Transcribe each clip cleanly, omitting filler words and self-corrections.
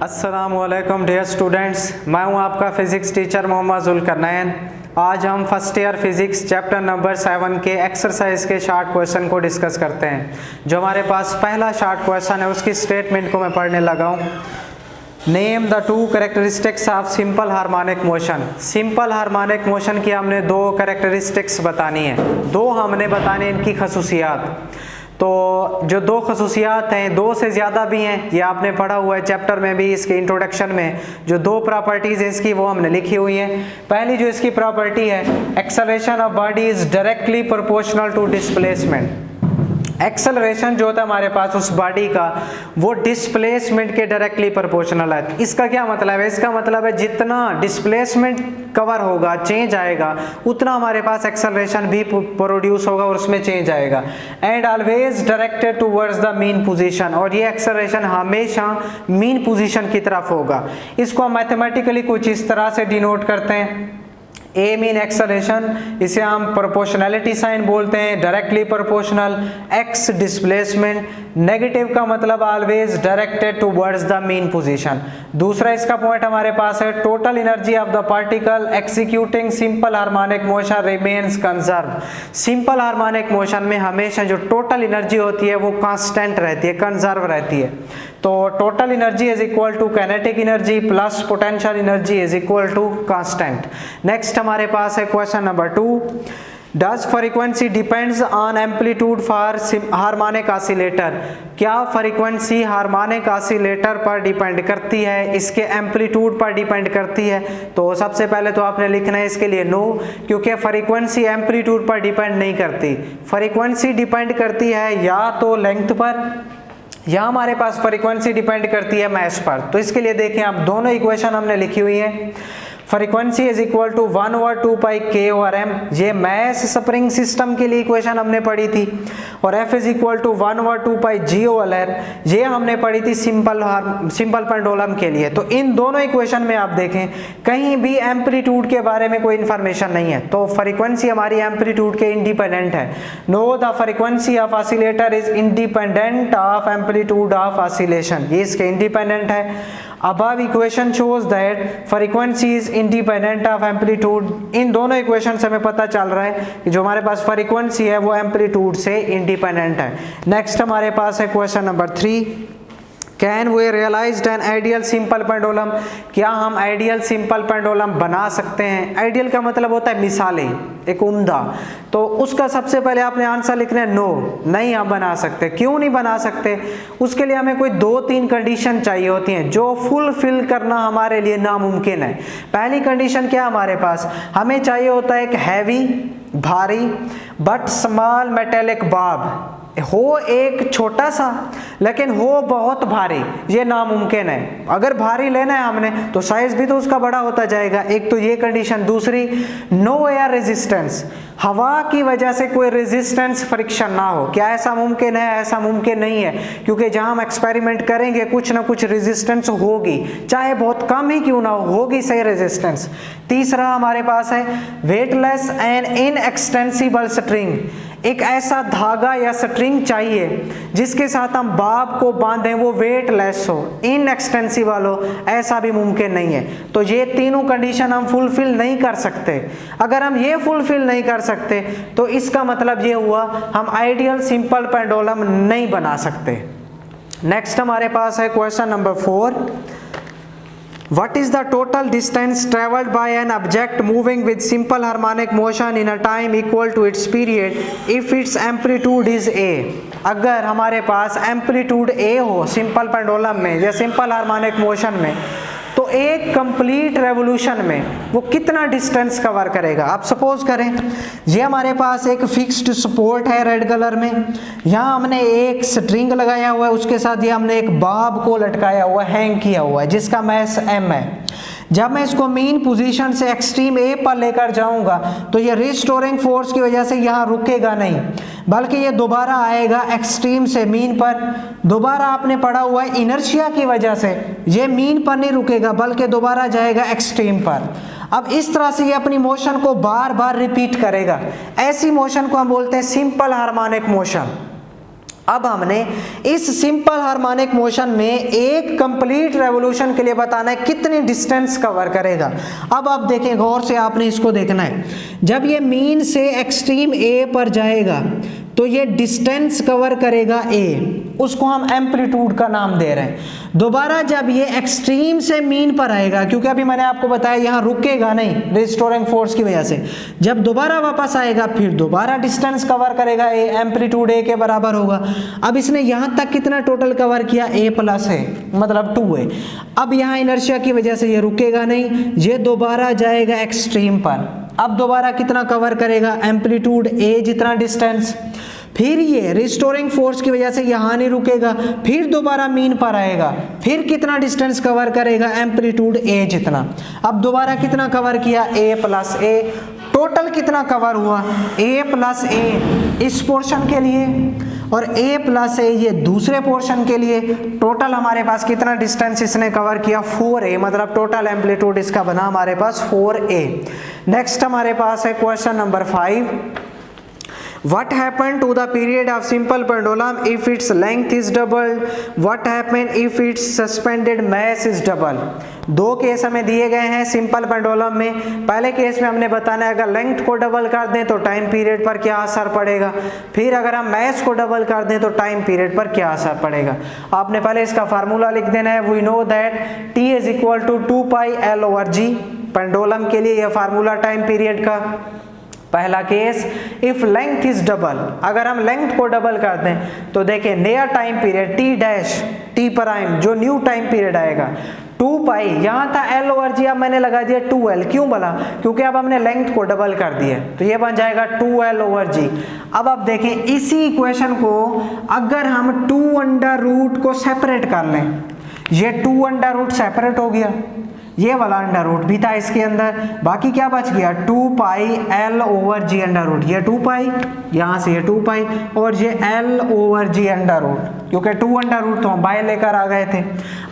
अस्सलामुअलैकुम dear students, मैं हूं आपका फिज़िक्स टीचर मोहम्मद जुल्करनैन। आज हम first year physics chapter number 7 के एक्सरसाइज के शार्ट क्वेश्चन को डिस्कस करते हैं। जो हमारे पास पहला शार्ट क्वेश्चन है उसकी स्टेटमेंट को मैं पढ़ने लगा हूं। Name the two characteristics of simple harmonic motion. Simple harmonic motion की हमने दो कैरेक्टरिस्टिक्स बतानी है, दो हमने बतानी इनकी खसूसियात। तो जो दो खसूसियात हैं, दो से ज़्यादा भी हैं, ये आपने पढ़ा हुआ है चैप्टर में भी, इसके इंट्रोडक्शन में जो दो प्रॉपर्टीज़ हैं इसकी वो हमने लिखी हुई हैं। पहली जो इसकी प्रॉपर्टी है, acceleration of body is directly proportional to displacement. Acceleration जो होता है हमारे पास उस बॉडी का, वो डिस्प्लेसमेंट के डायरेक्टली प्रोपोर्शनल है। इसका क्या मतलब है? इसका मतलब है जितना डिस्प्लेसमेंट कवर होगा, चेंज आएगा, उतना हमारे पास एक्सेलरेशन भी प्रोड्यूस होगा और उसमें चेंज आएगा। And always directed towards the mean position, और ये एक्सेलरेशन हमेशा मीन पोजीशन की तरफ होगा। इसको हम मैथमेटिकली कुछ इस तरह से डिनोट करते हैं। ए मीन एक्सेलरेशन, इसे हम प्रोपोर्शनैलिटी साइन बोलते हैं, directly proportional. X displacement, negative का मतलब always directed towards the mean position. दूसरा इसका पॉइंट हमारे पास है, total energy of the particle executing simple harmonic motion remains conserve. Simple harmonic motion में हमेशा जो टोटल एनर्जी होती है वो कांस्टेंट रहती है, कंजर्व रहती है। तो total energy is equal to kinetic energy plus potential energy is equal to constant. Next हमारे पास है question number 2, does frequency depends on amplitude for harmonic oscillator. क्या फ्रीक्वेंसी हार्मोनिक ऑसिलेटर पर डिपेंड करती है, इसके एम्पलीट्यूड पर डिपेंड करती है? तो सबसे पहले तो आपने लिखना है इसके लिए नो, क्योंकि फ्रीक्वेंसी एम्पलीट्यूड पर डिपेंड नहीं करती। फ्रीक्वेंसी डिपेंड करती है या तो लेंथ पर, या हमारे पास फ्रीक्वेंसी डिपेंड करती है मैस पर। तो इसके लिए देखें, आप दोनों इक्वेशन हमने लिखी हुई है। Frequency is equal to 1/2 pi के ओवर एम, ये मैस स्प्रिंग सिस्टम के लिए इक्वेशन हमने पढ़ी थी। और F is equal to 1/2 pi G over L, ये हमने पढ़ी थी सिंपल पेंडुलम के लिए। तो इन दोनों इक्वेशन में आप देखें कहीं भी एम्पलीट्यूड के बारे में कोई इंफॉर्मेशन नहीं है, तो फ्रीक्वेंसी हमारी एम्पलीट्यूड के इंडिपेंडेंट है। Know the frequency of oscillator is independent of amplitude of oscillation, ये इसके इंडिपेंडेंट है। Above equation shows that frequency is independent of amplitude। इन दोनों इक्वेशन से हमें पता चल रहा है कि जो हमारे पास फ्रीक्वेंसी है वो एम्पलीट्यूड से इंडिपेंडेंट है। नेक्स्ट हमारे पास है question number 3, can we realise an ideal simple pendulum. क्या हम आइडियल सिंपल पेंडुलम बना सकते हैं? आइडियल का मतलब होता है मिसाली, एक उम्दा। तो उसका सबसे पहले आपने आंसर लिखना है नो, नहीं हम बना सकते। क्यों नहीं बना सकते? उसके लिए हमें कोई 2-3 कंडीशन चाहिए होती हैं जो फुलफिल करना हमारे लिए नामुमकिन है। पहली कंडीशन क्या है हमारे पास? हमें चाहिए होता है एक हैवी, भारी बट स्मॉल मेटेलिक बॉब, हो एक छोटा सा लेकिन हो बहुत भारी, ये नामुमकिन है। अगर भारी लेना है हमने तो साइज भी तो उसका बड़ा होता जाएगा। एक तो ये कंडीशन। दूसरी, नो एयर रेजिस्टेंस, हवा की वजह से कोई रेजिस्टेंस फ्रिक्शन ना हो। क्या ऐसा मुमकिन है? ऐसा मुमकिन नहीं है, क्योंकि जहां हम एक्सपेरिमेंट करेंगे कुछ ना कुछ रेजिस्टेंस होगी, चाहे बहुत कम ही क्यों ना हो, होगी सही रेजिस्टेंस। तीसरा हमारे पास है वेटलेस एंड इनएक्सटेंसिबल स्ट्रिंग, एक ऐसा धागा या स्ट्रिंग चाहिए जिसके साथ हम बाब को बांधें, वो वेटलेस हो, इनएक्सटेंसिबल हो, ऐसा भी मुमकिन नहीं है। तो ये तीनों कंडीशन हम फुलफिल नहीं कर सकते। अगर हम ये फुलफिल नहीं कर सकते तो इसका मतलब ये हुआ हम आइडियल सिंपल पेंडुलम नहीं बना सकते। नेक्स्ट हमारे पास है question number 4, What is the total distance traveled by an object moving with simple harmonic motion in a time equal to its period if its amplitude is a। अगर हमारे पास amplitude a हो simple pendulum में या simple harmonic motion में, तो एक complete revolution में वो कितना डिस्टेंस कवर करेगा? आप सपोज करें ये हमारे पास एक फिक्स्ड सपोर्ट है रेड कलर में, यहाँ हमने एक स्ट्रिंग लगाया हुआ है, उसके साथ ये हमने एक बाब को लटकाया हुआ, हैंग किया हुआ है, जिसका मैस m है। जब मैं इसको मीन पोजीशन से एक्सट्रीम ए पर लेकर जाऊंगा तो ये रिस्टोरिंग फोर्स की वजह से यहाँ रुकेगा नहीं, बल्कि ये दोबारा आएगा एक्सट्रीम से मीन पर। दोबारा आपने पढ़ा हुआ है इनर्शिया की वजह से ये मीन पर नहीं रुकेगा बल्कि दोबारा जाएगा एक्सट्रीम पर। अब इस तरह से ये अपनी मोशन को बार बार रिपीट करेगा। ऐसी मोशन को हम बोलते हैं सिंपल हार्मोनिक मोशन। अब हमने इस सिंपल हार्मोनिक मोशन में एक कंप्लीट रेवोल्यूशन के लिए बताना है कितनी डिस्टेंस कवर करेगा। अब आप देखें गौर से, आपने इसको देखना है। जब ये मीन से एक्सट्रीम ए पर जाएगा तो ये डिस्टेंस कवर करेगा ए, उसको हम एम्पलीट्यूड का नाम दे रहे हैं। दोबारा जब ये एक्सट्रीम से मीन पर आएगा, क्योंकि अभी मैंने आपको बताया यहाँ रुकेगा नहीं रिस्टोरिंग फोर्स की वजह से, जब दोबारा वापस आएगा फिर दोबारा डिस्टेंस कवर करेगा ए, एम्पलीट्यूड ए के बराबर होगा। अब इसने यहाँ तक कितना टोटल कवर किया, ए प्लस है मतलब 2a। अब यहाँ इनर्शिया की वजह से ये रुकेगा नहीं, ये दोबारा जाएगा एक्सट्रीम पर। अब दोबारा कितना कवर करेगा, एम्पलीट्यूड ए जितना डिस्टेंस। फिर ये रिस्टोरिंग फोर्स की वजह से यहाँ नहीं रुकेगा, फिर दोबारा मीन पर आएगा, फिर कितना डिस्टेंस कवर करेगा, एम्पलीट्यूड ए जितना। अब दोबारा कितना कवर किया, ए प्लस ए। टोटल कितना कवर हुआ, ए प्लस ए इस पोर्शन के लिए और ए प्लस ए ये दूसरे पोर्शन के लिए। टोटल हमारे पास कितना डिस्टेंस इसने कवर किया, 4a, मतलब टोटल एम्पलीट्यूड इसका बना हमारे पास 4a। नेक्स्ट हमारे पास है question number 5। What happened to the period of simple pendulum if its length is doubled? What happened if its suspended mass is double? दो केस हमें दिए गए हैं सिंपल पेंडुलम में। पहले केस में हमने बताना है अगर लेंथ को डबल कर दें तो टाइम पीरियड पर क्या असर पड़ेगा, फिर अगर हम मैस को डबल कर दें तो टाइम पीरियड पर क्या असर पड़ेगा। आपने पहले इसका फार्मूला लिख देना है। We know that T is equal to 2πL/G। Pendulum के लिए यह फार्मूला टाइम पीरियड का। पहला case, if length is double, अगर हम लेंथ को डबल कर दें तो देखें नया time period T dash T prime, जो न्यू टाइम पीरियड आएगा 2π, यहाँ था L/G, अब मैंने लगा दिया 2L। क्यों बोला, क्योंकि अब हमने लेंथ को डबल कर दिया तो ये बन जाएगा 2L/G। अब आप देखें इसी इक्वेशन को अगर हम 2√, को सेपरेट कर लें, ये 2√, सेपरेट हो गया, ये वाला अंडर भी था इसके अंदर, बाकी क्या बच गया 2πL/G अंडर, ये 2π, यहाँ से ये 2π और ये L/G अंडर, क्योंकि 2 अंडर तो हम बाय लेकर आ गए थे।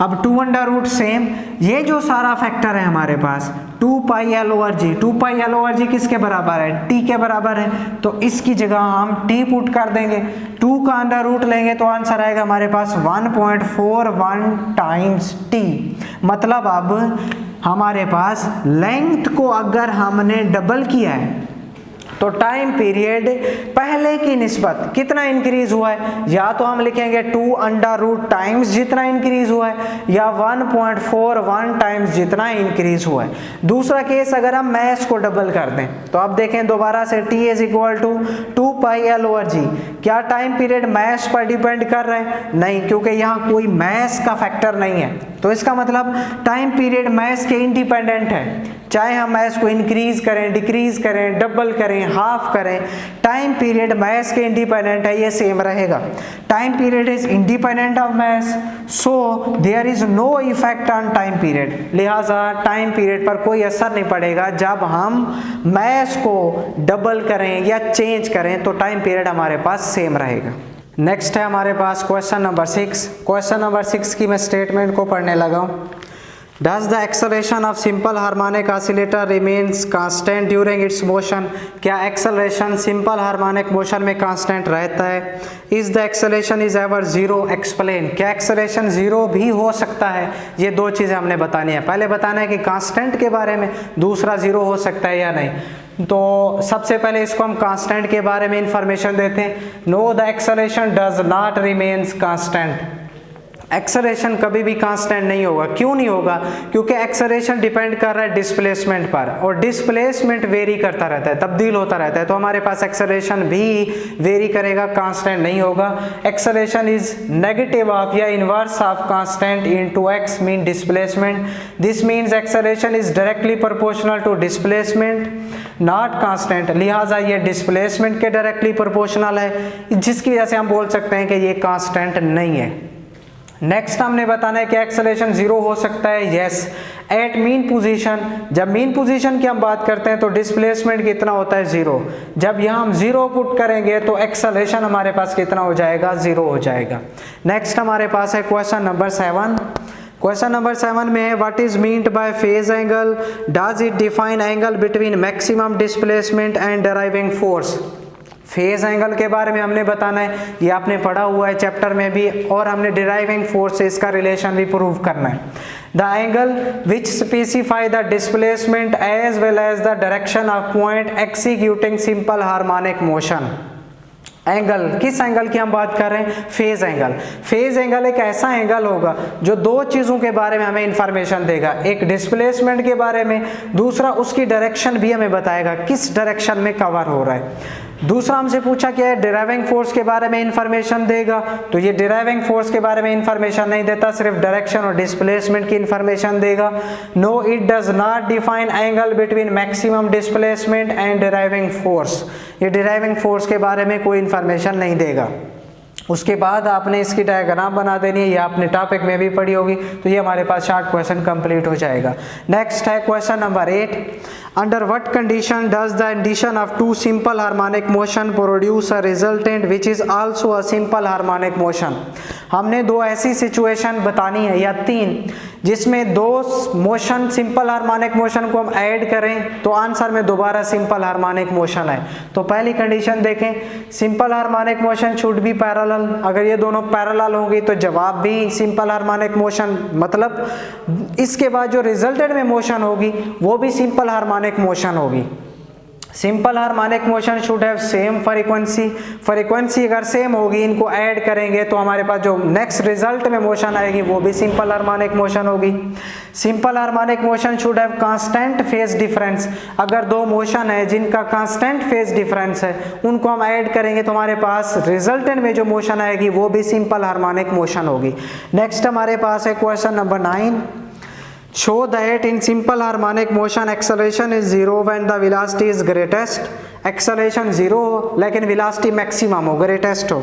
अब 2 अंडर सेम, ये जो सारा फैक्टर है हमारे पास 2πL/G, 2πL/G किसके बराबर है, t के बराबर है, तो इसकी जगह हम t पुट कर देंगे, 2 का अंडर लेंगे तो आंसर आएगा हमारे पास 1.41 टाइम्स t। मतलब अब हमारे पास लेंथ को अगर हमने डबल किया है तो टाइम पीरियड पहले की निस्बत कितना इंक्रीज हुआ है, या तो हम लिखेंगे 2 टाइम्स जितना इंक्रीज हुआ है या 1.41 टाइम्स जितना इंक्रीज हुआ है। दूसरा केस, अगर हम मैस को डबल कर दें तो अब देखें दोबारा से T is equal to 2πL/G। क्या टाइम पीरियड मैस पर डिपेंड कर रहा है, नहीं, क्योंकि यहाँ कोई मैस का फैक्टर नहीं है, तो इसका मतलब टाइम पीरियड मैस के इंडिपेंडेंट है। चाहे हम मैस को इंक्रीज करें, डिक्रीज करें, डबल करें, हाफ करें, टाइम पीरियड मैस के इंडिपेंडेंट है, ये सेम रहेगा। Time period is independent of mass, so there is no effect on time period. लिहाजा टाइम पीरियड पर कोई असर नहीं पड़ेगा जब हम मैस को डबल करें या चेंज करें, तो टाइम पीरियड हमारे पास सेम रहेगा। नेक्स्ट है हमारे पास क्वेश्चन नंबर 6। क्वेश्चन नंबर 6 की मैं स्टेटमेंट को पढ़ने लगा हूँ। Does the acceleration of simple harmonic oscillator remains constant during its motion? क्या acceleration simple harmonic motion में constant रहता है? Is the acceleration is ever zero? Explain. क्या acceleration zero भी हो सकता है? ये दो चीज़ें हमने बतानी है। पहले बताना है कि constant के बारे में, दूसरा zero हो सकता है या नहीं। तो सबसे पहले इसको हम कांस्टेंट के बारे में इंफॉर्मेशन देते हैं। Know the acceleration does not remains constant. Acceleration कभी भी कांस्टेंट नहीं होगा। क्यों नहीं होगा, क्योंकि एक्सेलरेशन डिपेंड कर रहा है डिस्प्लेसमेंट पर, और डिस्प्लेसमेंट वेरी करता रहता है, तब्दील होता रहता है, तो हमारे पास एक्सेलरेशन भी वेरी करेगा, कांस्टेंट नहीं होगा। एक्सेलरेशन इज नेगेटिव ऑफ या inverse of constant into x mean displacement. This means acceleration is directly proportional to displacement not constant. लिहाजा ये डिस्प्लेसमेंट के डायरेक्टली प्रोपोर्शनल है, जिसकी वजह से हम बोल सकते हैं कि ये कांस्टेंट नहीं है। नेक्स्ट हमने बताना है कि एक्सेलरेशन जीरो हो सकता है, यस, एट मीन पोजीशन। जब मीन पोजीशन की हम बात करते हैं तो डिस्प्लेसमेंट कितना होता है, जीरो। जब यहाँ हम जीरो पुट करेंगे तो एक्सेलरेशन हमारे पास कितना हो जाएगा, जीरो हो जाएगा। नेक्स्ट हमारे पास है क्वेश्चन नंबर 7। क्वेश्चन नंबर 7 में है what is meant by phase angle, does it define angle between maximum displacement and driving force. Phase angle के बारे में हमने बताना है, ये आपने पढ़ा हुआ है चैप्टर में भी, और हमने डिराइविंग फोर्सेस का रिलेशन भी प्रूव करना है। The angle which specify the displacement as well as the direction of point executing simple harmonic motion. Angle, किस एंगल की हम बात कर रहे हैं? Phase angle. फेज एंगल एक ऐसा एंगल होगा जो दो चीज़ों के बारे में हमें इंफॉर्मेशन देगा, एक डिस्प्लेसमेंट के बारे में, दूसरा उसकी डायरेक्शन भी हमें बताएगा किस डायरेक्शन में कवर हो रहा है। दूसरा हमसे पूछा क्या है, डिराइविंग फोर्स के बारे में इंफॉर्मेशन देगा, तो ये डिराइविंग फोर्स के बारे में इंफॉर्मेशन नहीं देता, सिर्फ डायरेक्शन और डिस्प्लेसमेंट की इंफॉर्मेशन देगा। No it does not define angle between maximum displacement and driving force, ये डिराइविंग फोर्स के बारे में कोई इंफॉर्मेशन नहीं देगा। उसके बाद आपने इसकी डायग्राम बना देनी है, ये आपने टॉपिक में भी पढ़ी होगी, तो ये हमारे पास शॉर्ट क्वेश्चन कंप्लीट हो जाएगा। नेक्स्ट है question number 8, under what condition does the addition of two simple harmonic motion produce a resultant which is also a simple harmonic motion. हमने दो ऐसी सिचुएशन बतानी है या तीन जिसमें दो मोशन सिंपल हार्मोनिक मोशन को हम ऐड करें तो आंसर में दोबारा सिंपल हार्मोनिक मोशन है। तो पहली कंडीशन देखें, simple harmonic motion should be parallel, अगर ये दोनों पैरेलल होंगी तो जवाब भी सिंपल हार्मोनिक मोशन, मतलब इसके बाद जो रिजल्टेंट में मोशन होगी वो भी सिंपल हार्मोनिक मोशन होगी। Simple harmonic motion should have same frequency, frequency अगर सेम होगी, इनको ऐड करेंगे तो हमारे पास जो नेक्स्ट रिजल्ट में मोशन आएगी वो भी सिंपल हार्मोनिक मोशन होगी। Simple harmonic motion should have constant phase difference, अगर दो मोशन है जिनका कांस्टेंट फेज डिफरेंस है उनको हम ऐड करेंगे तो हमारे पास रिजल्टेंट में जो मोशन आएगी वो भी सिंपल हार्मोनिक मोशन होगी। नेक्स्ट हमारे पास है question number 9, show that in simple harmonic motion acceleration is zero when the velocity is greatest, acceleration zero हो लेकिन velocity maximum हो, greatest हो,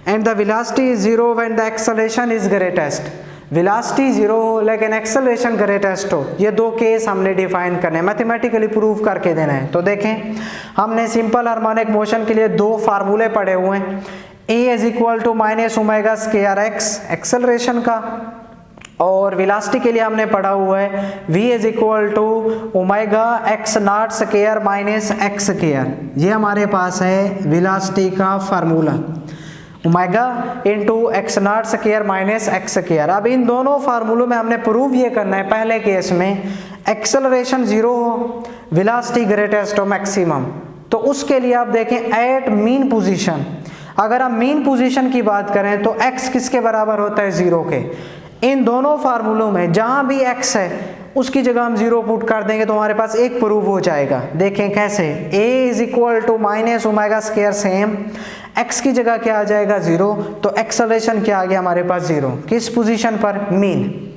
and the velocity is zero when the acceleration is greatest, velocity zero हो लेकिन acceleration greatest हो। ये दो case हमने डिफाइन करने हैं, मैथमेटिकली प्रूव करके देना है। तो देखें, हमने सिंपल हार्मोनिक मोशन के लिए दो फार्मूले पढ़े हुए हैं, a is equal to minus omega square x acceleration का, और वेलोसिटी के लिए हमने पढ़ा हुआ है v is equal to omega X naught square minus X square. ये हमारे पास है वेलोसिटी का formula, omega into X naught square minus X square. अब इन दोनों फार्मूलों में हमने प्रूव ये करना है, पहले केस में एक्सेलरेशन जीरो हो, वेलोसिटी ग्रेटेस्ट हो मैक्सिमम, तो उसके लिए आप देखें एट मीन पोजीशन, अगर हम मीन पोजीशन की बात करें तो x किसके बराबर होता है? जीरो के। इन दोनों फार्मूलों में जहां भी x है उसकी जगह हम जीरो पुट कर देंगे तो हमारे पास एक प्रूव हो जाएगा। देखें कैसे, a is equal to minus omega square same, x की जगह क्या आ जाएगा? जीरो, तो एक्सेलरेशन क्या आ गया हमारे पास? जीरो। किस पोजीशन पर? Mean.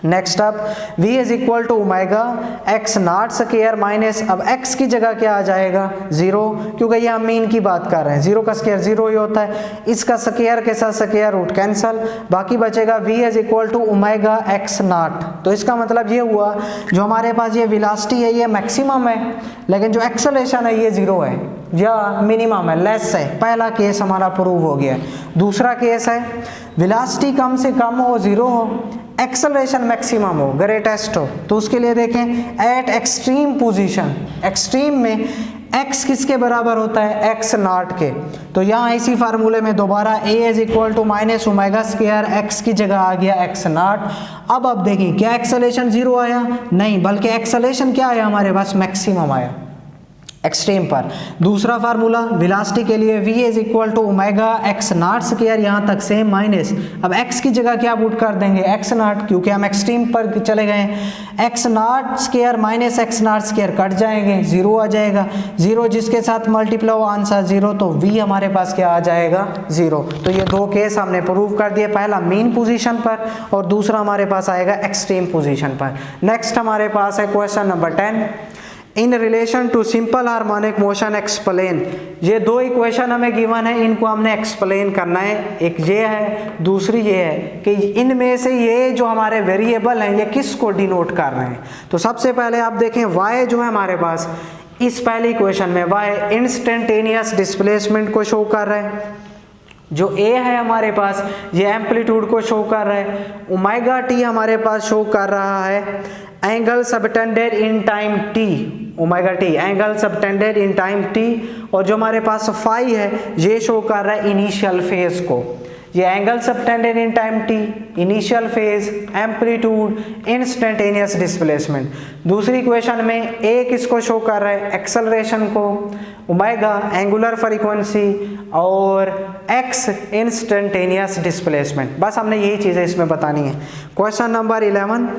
Next up v is equal to omega X naught square minus, अब x की जगह क्या आ जाएगा? जीरो, क्योंकि ये हम मीन की बात कर रहे हैं, जीरो का स्क्वायर जीरो ही होता है, इसका स्क्वायर के साथ स्क्वायर रूट कैंसल, बाकी बचेगा v is equal to omega X naught. तो इसका मतलब ये हुआ जो हमारे पास ये वेलोसिटी है ये मैक्सिमम है, लेकिन जो एक्सेलरेशन है ये जीरो है या मिनिमम है, लेस है। पहला केस हमारा प्रूव हो गया। दूसरा केस है वेलोसिटी कम से कम हो, जीरो हो, एक्सेलरेशन मैक्सिमम हो, ग्रेटेस्ट हो, तो उसके लिए देखें एट एक्सट्रीम पोजीशन, एक्सट्रीम में x किसके बराबर होता है? x नॉट के। तो यहाँ इसी फार्मूले में दोबारा a is equal to minus omega square x की जगह आ गया x नॉट। अब देखें क्या एक्सेलरेशन जीरो आया? नहीं, बल्कि एक्सेलरेशन क्या आया हमारे पास? मैक्सिमम आया एक्सट्रीम पर। दूसरा फार्मूला वेलोसिटी के लिए v is equal to omega X naught square, यहाँ तक सेम माइनस, अब x की जगह क्या पुट कर देंगे? x नॉट, क्योंकि हम एक्सट्रीम पर चले गए, x not square minus x naught square cut जाएंगे, जीरो आ जाएगा, जीरो जिसके साथ मल्टीप्लाई हो आंसर जीरो, तो v हमारे पास क्या आ जाएगा? जीरो। तो ये दो केस हमने प्रूव कर दिए, पहला मीन पोजीशन पर और दूसरा हमारे पास आएगा एक्सट्रीम पोजीशन पर। नेक्स्ट हमारे पास है question number 10, in relation to simple harmonic motion explain. ये दो इक्वेशन हमें गिवन है, इनको हमने एक्सप्लेन करना है, एक ये है दूसरी ये है कि इनमें से ये जो हमारे वेरिएबल हैं ये किस को डिनोट कर रहे हैं। तो सबसे पहले आप देखें y जो है हमारे पास इस पहली इक्वेशन में y इंस्टेंटेनियस डिस्प्लेसमेंट को शो कर रहा है, जो a है हमारे पास ये एम्पलीट्यूड को शो कर रहा है, ओमेगा t हमारे पास शो कर रहा है angle subtended in time t, omega T, angle subtended in time T, और जो हमारे पास फाई है ये शो कर रहा है इनिशियल फेज को। ये angle subtended in time T, initial phase, amplitude, instantaneous displacement. दूसरी इक्वेशन में ए किसको शो कर रहा है, एक्सेलरेशन को, ओमेगा एंगुलर फ्रीक्वेंसी, और एक्स इंस्टेंटेनियस डिस्प्लेसमेंट। बस हमने यही चीज़ें इसमें बतानी है। Question number 11,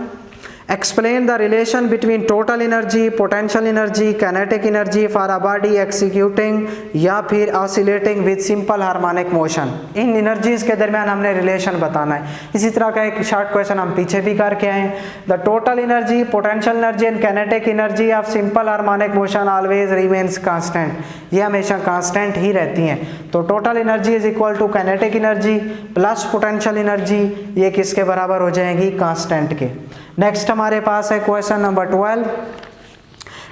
explain the relation between total energy, potential energy, kinetic energy for a body executing या फिर oscillating with simple harmonic motion. In energies के दरमियान हमने रिलेशन बताना है। इसी तरह का एक शॉर्ट क्वेश्चन हम पीछे भी करके आए। The total energy, potential energy and kinetic energy of simple harmonic motion always remains constant. ये हमेशा कांस्टेंट ही रहती हैं। तो total energy is equal to kinetic energy plus potential energy, ये किसके बराबर हो जाएगी, कांस्टेंट के। नेक्स्ट हमारे पास है question number 12,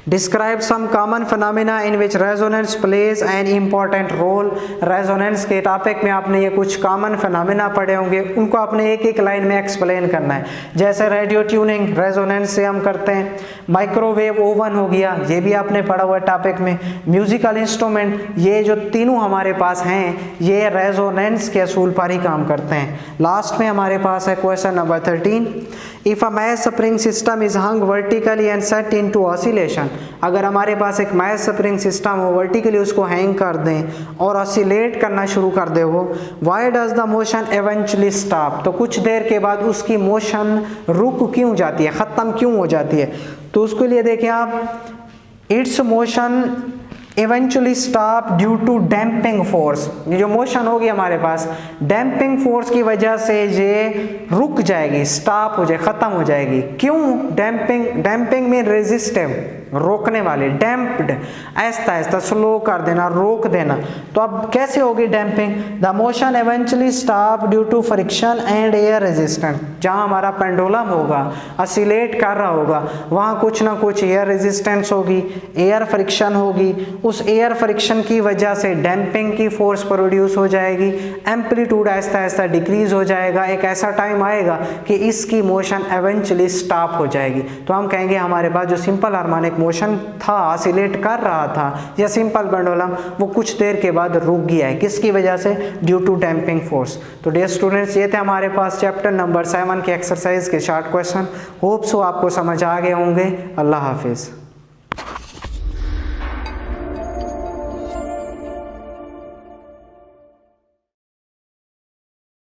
describe some common phenomena in which resonance plays an important role. Resonance के टॉपिक में आपने ये कुछ कॉमन फिनोमेना पढ़े होंगे, उनको आपने एक एक लाइन में एक्सप्लेन करना है। जैसे रेडियो ट्यूनिंग रेजोनेंस से हम करते हैं, माइक्रोवेव ओवन हो गया, ये भी आपने पढ़ा हुआ है टॉपिक में, म्यूजिकल इंस्ट्रूमेंट, ये जो तीनों हमारे पास हैं ये रेजोनेंस के असूल पर ही काम करते हैं। लास्ट में हमारे पास है question number 13, if a mass spring system is hung vertically and set into oscillation. अगर हमारे पास एक मैस स्प्रिंग सिस्टम हो, वर्टिकली उसको हैंग कर दें और ऑसिलेट करना शुरू कर दे वो, why does the motion eventually stop. तो कुछ देर के बाद उसकी मोशन रुक क्यों जाती है, ख़त्म क्यों हो जाती है। तो उसके लिए देखें आप, its motion eventually stop due to damping force. ये जो मोशन होगी हमारे पास, डैम्पिंग फोर्स की वजह से ये रुक जाएगी, स्टॉप हो जाए, ख़त्म हो जाएगी। क्यों डैम्पिंग, डैम्पिंग में रेजिस्टिव, रोकने वाले, डैम्प्ड, आहिस्ता आहिस्ता स्लो कर देना, रोक देना। तो अब कैसे होगी damping, the motion eventually stop due to friction and air resistance. जहाँ हमारा पेंडुलम होगा, ऑसिलेट कर रहा होगा, वहाँ कुछ ना कुछ एयर रेजिस्टेंस होगी, एयर फ्रिक्शन होगी, उस एयर फ्रिक्शन की वजह से डैम्पिंग की फोर्स प्रोड्यूस हो जाएगी, एम्पलीट्यूड आहिस्ता आहिस्ता डिक्रीज हो जाएगा, एक ऐसा टाइम आएगा कि इसकी मोशन इवेंचुअली स्टॉप हो जाएगी। तो हम कहेंगे हमारे पास जो सिंपल हार्मोनिक मोशन था, ऑसिलेट कर रहा था या सिंपल पेंडुलम, वो कुछ देर के बाद रुक गया है, किसकी वजह से, ड्यू टू डैम्पिंग फोर्स। तो डियर स्टूडेंट्स, ये थे हमारे पास चैप्टर नंबर 7 के एक्सरसाइज के शॉर्ट क्वेश्चन। होप सो आपको समझ आ गए होंगे। अल्लाह हाफिज़।